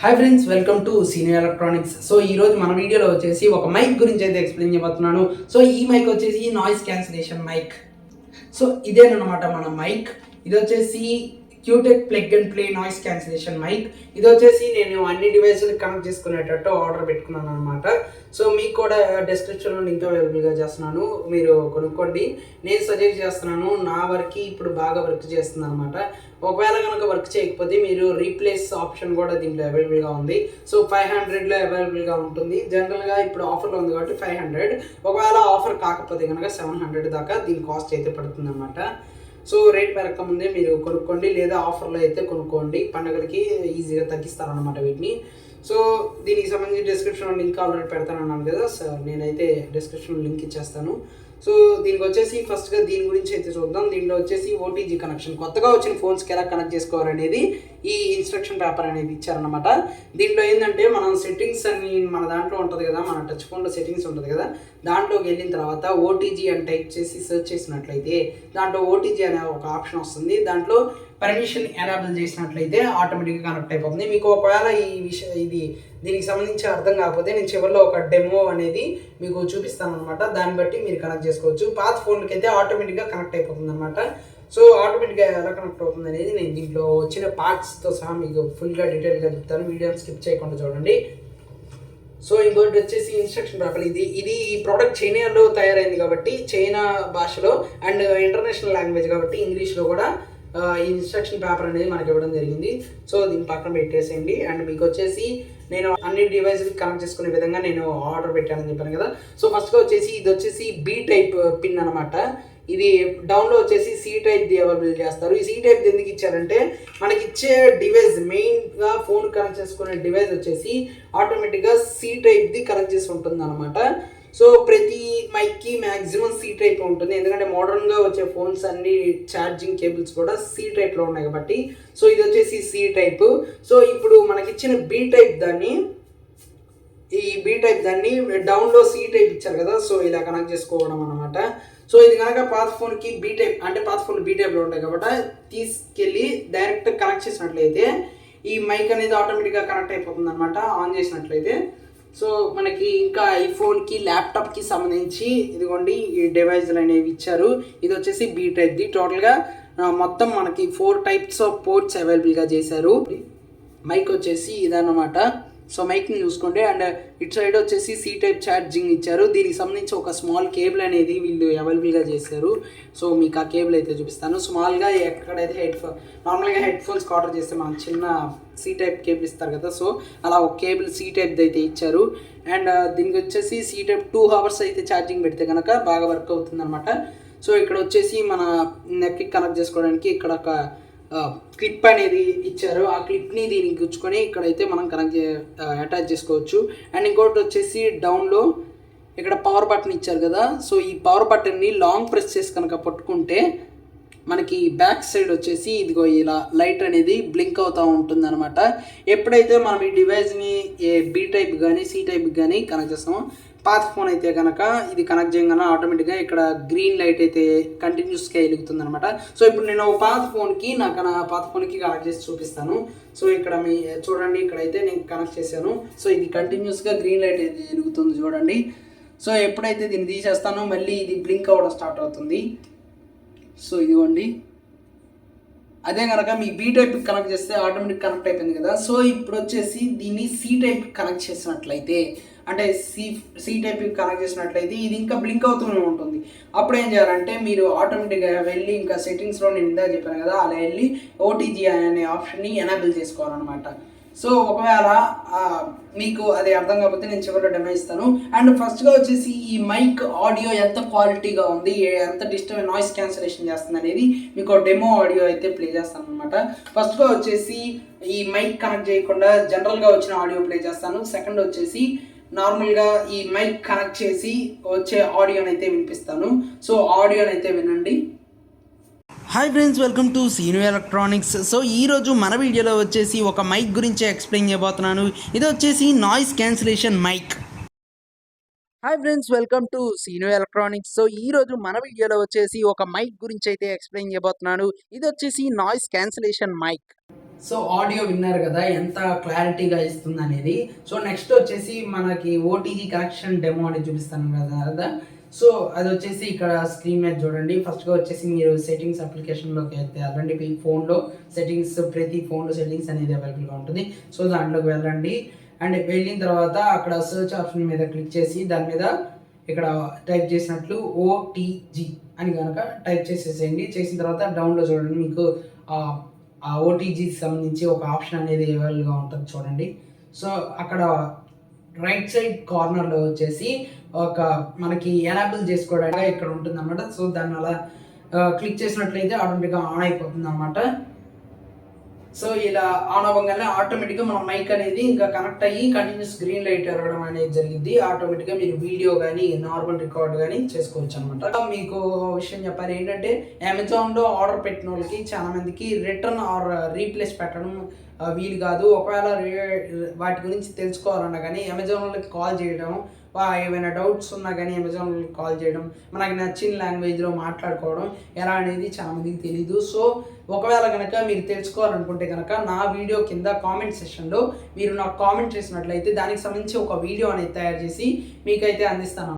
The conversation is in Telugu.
Hi friends, welcome to senior electronics. So ఈ రోజు మన వీడియోలో వచ్చేసి ఒక మైక్ గురించి అయితే ఎక్స్ప్లెయిన్ చేయబోతున్నాను. సో ఈ మైక్ వచ్చేసి నాయిస్ క్యాన్సిలేషన్ మైక్. సో ఇదేనమాట మన మైక్. ఇది వచ్చేసి Qutech plug and play noise cancellation mic. ఇది వచ్చేసి నేను అన్ని డివైస్లు కనెక్ట్ చేసుకునేటట్టు ఆర్డర్ పెట్టుకున్నాను అనమాట. సో మీకు కూడా డిస్క్రిప్షన్లో లింక్ అవైలబుల్గా చేస్తున్నాను, మీరు కొనుక్కోండి. నేను సజెస్ట్ చేస్తున్నాను, నా వర్క్ ఇప్పుడు బాగా వర్క్ చేస్తుంది అనమాట. ఒకవేళ కనుక వర్క్ చేయకపోతే మీరు రీప్లేస్ ఆప్షన్ కూడా దీంట్లో అవైలబుల్గా ఉంది. సో 500లో అవైలబుల్గా ఉంటుంది. జనరల్గా ఇప్పుడు ఆఫర్లో ఉంది కాబట్టి 500. ఒకవేళ ఆఫర్ కాకపోతే కనుక 700 దాకా దీని కాస్ట్ అయితే పడుతుంది అనమాట. సో రేట్ పెరగక ముందే మీరు కొనుక్కోండి, లేదా ఆఫర్లో అయితే కొనుక్కోండి. పండుగలకి ఈజీగా తగ్గిస్తారనమాట వీటిని. సో దీనికి సంబంధించి డిస్క్రిప్షన్లో లింక్ ఆల్రెడీ పెడతాను అన్నాను కదా, సో నేనైతే డిస్క్రిప్షన్లో లింక్ ఇచ్చేస్తాను. సో దీనికి వచ్చేసి ఫస్ట్గా దీని గురించి అయితే చూద్దాం. దీంట్లో వచ్చేసి ఓటీజీ కనెక్షన్, కొత్తగా వచ్చిన ఫోన్స్కి ఎలా కనెక్ట్ చేసుకోవాలనేది ఈ ఇన్స్ట్రక్షన్ పేపర్ అనేది ఇచ్చారనమాట. దీంట్లో ఏంటంటే మనం సెట్టింగ్స్ అని మన దాంట్లో ఉంటుంది కదా, మన టచ్ ఫోన్లో సెట్టింగ్స్ ఉంటుంది కదా, దాంట్లోకి వెళ్ళిన తర్వాత ఓటీజీ అని టైప్ చేసి సెర్చ్ చేసినట్లయితే దాంట్లో ఓటీజీ అనే ఒక ఆప్షన్ వస్తుంది. దాంట్లో పర్మిషన్ ఎనేబుల్ చేసినట్లయితే ఆటోమేటిక్గా కనెక్ట్ అయిపోతుంది. మీకు ఒకవేళ దీనికి సంబంధించి అర్థం కాకపోతే నేను చివరిలో ఒక డెమో అనేది మీకు చూపిస్తాను అనమాట. దాన్ని బట్టి మీరు కనెక్ట్ చేసుకోవచ్చు. పాత ఫోన్కి అయితే ఆటోమేటిక్గా కనెక్ట్ అయిపోతుంది అనమాట. సో ఆటోమేటిక్గా ఎలా కనెక్ట్ అవుతుంది అనేది నేను దీంట్లో వచ్చిన పార్ట్స్తో సహా మీకు ఫుల్గా డీటెయిల్గా చెప్తాను. వీడియోని స్కిప్ చేయకుండా చూడండి. సో ఇంకోటి వచ్చేసి ఇన్స్ట్రక్షన్ పేపర్. ఇది ఈ ప్రోడక్ట్ చైనాలో తయారైంది కాబట్టి చైనా భాషలో అండ్ ఇంటర్నేషనల్ లాంగ్వేజ్ కాబట్టి ఇంగ్లీష్లో కూడా ఈ ఇన్స్ట్రక్షన్ పేపర్ అనేది మనకి ఇవ్వడం జరిగింది. సో దీన్ని పక్కన పెట్టేసేయండి. అండ్ మీకు వచ్చేసి నేను అన్ని డివైస్కి కనెక్ట్ చేసుకునే విధంగా నేను ఆర్డర్ పెట్టానని చెప్పాను కదా. సో ఫస్ట్గా వచ్చేసి ఇది వచ్చేసి బి టైప్ పిన్ అనమాట. ఇది డౌన్లో వచ్చేసి సి టైప్ది అవైలబుల్ చేస్తారు. ఈ సి టైప్ ఎందుకు ఇచ్చారంటే మనకి ఇచ్చే డివైస్ మెయిన్గా ఫోన్ కనెక్ట్ చేసుకునే డివైస్ వచ్చేసి ఆటోమేటిక్గా సి టైప్ది కనెక్ట్ చేసి ఉంటుంది అనమాట. సో ప్రతి మైక్కి మ్యాక్సిమం సి టైప్ ఉంటుంది, ఎందుకంటే మోడర్న్గా వచ్చే ఫోన్స్ అన్ని ఛార్జింగ్ కేబుల్స్ కూడా సి టైప్లో ఉన్నాయి కాబట్టి. సో ఇది వచ్చేసి సి టైప్. సో ఇప్పుడు మనకి ఇచ్చిన బి టైప్ దాన్ని డౌన్లో సి టైప్ ఇచ్చారు కదా, సో ఇలా కనెక్ట్ చేసుకోవడం అనమాట. సో ఇది కనుక పాత ఫోన్కి బీ టైప్, అంటే పాత ఫోన్లు బీ టైప్లో ఉంటాయి కాబట్టి తీసుకెళ్ళి డైరెక్ట్ కనెక్ట్ చేసినట్లయితే ఈ మైక్ అనేది ఆటోమేటిక్గా కనెక్ట్ అయిపోతుంది అనమాట ఆన్ చేసినట్లయితే. సో మనకి ఇంకా ఐఫోన్కి ల్యాప్టాప్కి సంబంధించి ఇదిగోండి ఈ డివైజ్లు అనేవి ఇచ్చారు. ఇది వచ్చేసి బీ టైప్ది. టోటల్గా మొత్తం మనకి 4 టైప్స్ ఆఫ్ పోర్ట్స్ అవైలబుల్గా చేశారు. మైక్ వచ్చేసి ఇదన్నమాట. సో మైక్ని చూసుకోండి. అండ్ ఇటు సైడ్ వచ్చేసి సి టైప్ ఛార్జింగ్ ఇచ్చారు. దీనికి సంబంధించి ఒక స్మాల్ కేబుల్ అనేది వీళ్ళు అవైలబుల్గా చేశారు. సో మీకు ఆ కేబుల్ అయితే చూపిస్తాను. స్మాల్గా ఎక్కడైతే నార్మల్గా హెడ్ ఫోన్స్కి ఆర్డర్ చేస్తే మనకు చిన్న సి టైప్ కేబుల్ ఇస్తారు కదా, సో అలా ఒక కేబుల్ సి టైప్ది అయితే ఇచ్చారు. అండ్ దీనికి వచ్చేసి సి టైప్ 2 hours అయితే ఛార్జింగ్ పెడితే కనుక బాగా వర్క్ అవుతుంది అనమాట. సో ఇక్కడ వచ్చేసి మన నెక్కి కనెక్ట్ చేసుకోవడానికి ఇక్కడ ఒక క్లిప్ అనేది ఇచ్చారు. ఆ క్లిప్ని దీనికి గుచ్చుకొని ఇక్కడైతే మనం అటాచ్ చేసుకోవచ్చు. అండ్ ఇంకోటి వచ్చేసి డౌన్లో ఇక్కడ పవర్ బటన్ ఇచ్చారు కదా, సో ఈ పవర్ బటన్ని లాంగ్ ప్రెస్ చేసి కనుక పట్టుకుంటే మనకి బ్యాక్ సైడ్ వచ్చేసి ఇదిగో ఇలా లైట్ అనేది బ్లింక్ అవుతూ ఉంటుంది అనమాట. ఎప్పుడైతే మనం ఈ డివైస్ని బీ టైప్ కానీ సి టైప్ కానీ కనెక్ట్ చేస్తామో, పాత ఫోన్ అయితే కనుక ఇది కనెక్ట్ చేయగానే ఆటోమేటిక్గా ఇక్కడ గ్రీన్ లైట్ అయితే కంటిన్యూస్గా వెలుగుతుంది అనమాట. సో ఇప్పుడు నేను పాత ఫోన్కి కనెక్ట్ చేసి చూపిస్తాను. సో ఇక్కడ మీ చూడండి, ఇక్కడైతే నేను కనెక్ట్ చేశాను. సో ఇది కంటిన్యూస్గా గ్రీన్ లైట్ అయితే వెలుగుతుంది చూడండి. సో ఎప్పుడైతే దీన్ని తీసేస్తానో మళ్ళీ ఇది బ్లింక్ అవ్వడం స్టార్ట్ అవుతుంది. సో ఇదిగోండి, అదే కనుక మీ బీ టైప్ కనెక్ట్ చేస్తే ఆటోమేటిక్ కనెక్ట్ అయిపోయింది కదా. సో ఇప్పుడు వచ్చేసి దీన్ని సి టైప్ కనెక్ట్ చేసినట్లయితే, అంటే సి టైప్ కనెక్ట్ చేసినట్లయితే ఇది ఇంకా బ్లింక్ అవుతూనే ఉంటుంది. అప్పుడు ఏం చేయాలంటే మీరు ఆటోమేటిక్గా వెళ్ళి ఇంకా సెట్టింగ్స్లో నేను ఇందాక చెప్పాను కదా, అలా వెళ్ళి ఓటీజీ అనే ఆప్షన్ని ఎనేబుల్ చేసుకోవాలన్నమాట. సో ఒకవేళ మీకు అది అర్థం కాకపోతే నేను చివరిలో డెమో ఇస్తాను. అండ్ ఫస్ట్గా వచ్చేసి ఈ మైక్ ఆడియో ఎంత క్వాలిటీగా ఉంది, ఎంత డిస్టర్బ్ నాయిస్ క్యాన్సలేషన్ చేస్తుంది అనేది మీకు డెమో ఆడియో అయితే ప్లే చేస్తాను అనమాట. ఫస్ట్గా వచ్చేసి ఈ మైక్ కనెక్ట్ చేయకుండా జనరల్గా వచ్చిన ఆడియో ప్లే చేస్తాను. సెకండ్ వచ్చేసి నార్మల్గా ఈ మైక్ కనెక్ట్ చేసి వచ్చే ఆడియోని అయితే వినిపిస్తాను. సో ఆడియోని అయితే వినండి. Hi friends, welcome to senior electronics. So ఈరోజు మన వీడియోలో వచ్చేసి ఒక మైక్ గురించి ఎక్స్ప్లెయిన్ చేయబోతున్నాను. ఇది వచ్చేసి noise cancellation mic. Hi friends, welcome to senior electronics. So ఈరోజు మన వీడియోలో వచ్చేసి ఒక మైక్ గురించి అయితే ఎక్స్ప్లెయిన్ చేయబోతున్నాను. ఇది వచ్చేసి noise cancellation mic. So audio విన్నారు కదా ఎంత క్లారిటీగా ఇస్తుంది అనేది. సో నెక్స్ట్ వచ్చేసి మనకి ఓటీజీ కనెక్షన్ డెమో అనేది చూపిస్తాను కదా. సో అది వచ్చేసి ఇక్కడ స్క్రీన్ మీద చూడండి. ఫస్ట్గా వచ్చేసి మీరు సెట్టింగ్స్ అప్లికేషన్లోకి అయితే వెళ్ళండి. మీ ఫోన్లో సెట్టింగ్స్, ప్రతి ఫోన్లో సెట్టింగ్స్ అనేది అవైలబుల్గా ఉంటుంది. సో దాంట్లోకి వెళ్ళండి. అండ్ వెళ్ళిన తర్వాత అక్కడ సర్చ్ ఆప్షన్ మీద క్లిక్ చేసి దాని మీద ఇక్కడ టైప్ చేసినట్లు ఓటీజీ అని కనుక టైప్ చేసేసేయండి. చేసిన తర్వాత డౌన్లో చూడండి, మీకు ఆ ఓటీజీకి సంబంధించి ఒక ఆప్షన్ అనేది అవైలబుల్గా ఉంటుంది చూడండి. సో అక్కడ రైట్ సైడ్ కార్నర్లో వచ్చేసి ఒక మనకి ఎనాబుల్ చేసుకోవడానికి ఇక్కడ ఉంటుంది అన్నమాట. సో దాన్ని అలా క్లిక్ చేసినట్లయితే ఆటోమేటిక్గా ఆన్ అయిపోతుంది అన్నమాట. సో ఇలా ఆన్ అవ్వగానే ఆటోమేటిక్గా మన మైక్ అనేది ఇంకా కనెక్ట్ అయ్యి కంటిన్యూస్ గ్రీన్ లైట్ ఎరగడం అనేది జరిగింది. ఆటోమేటిక్గా మీరు వీడియో కానీ నార్మల్ రికార్డ్ కానీ చేసుకోవచ్చు అనమాట. మీకు విషయం చెప్పాలి ఏంటంటే, అమెజాన్లో ఆర్డర్ పెట్టిన వాళ్ళకి చాలా మందికి రిటర్న్ ఆర్ రీప్లేస్ పెట్టడం వీలు కాదు. ఒకవేళ వాటి గురించి తెలుసుకోవాలన్నా కానీ అమెజాన్ వాళ్ళకి కాల్ చేయడం, ఏమైనా డౌట్స్ ఉన్నా కానీ అమెజాన్ వాళ్ళకి కాల్ చేయడం, మనకి నచ్చిన లాంగ్వేజ్లో మాట్లాడుకోవడం ఎలా అనేది చాలా మందికి తెలీదు. సో ఒకవేళ కనుక మీరు తెలుసుకోవాలనుకుంటే కనుక నా వీడియో కింద కామెంట్ సెక్షన్లో మీరు నాకు కామెంట్ చేసినట్లయితే దానికి సంబంధించి ఒక వీడియో అనేది తయారు చేసి మీకైతే అందిస్తాను.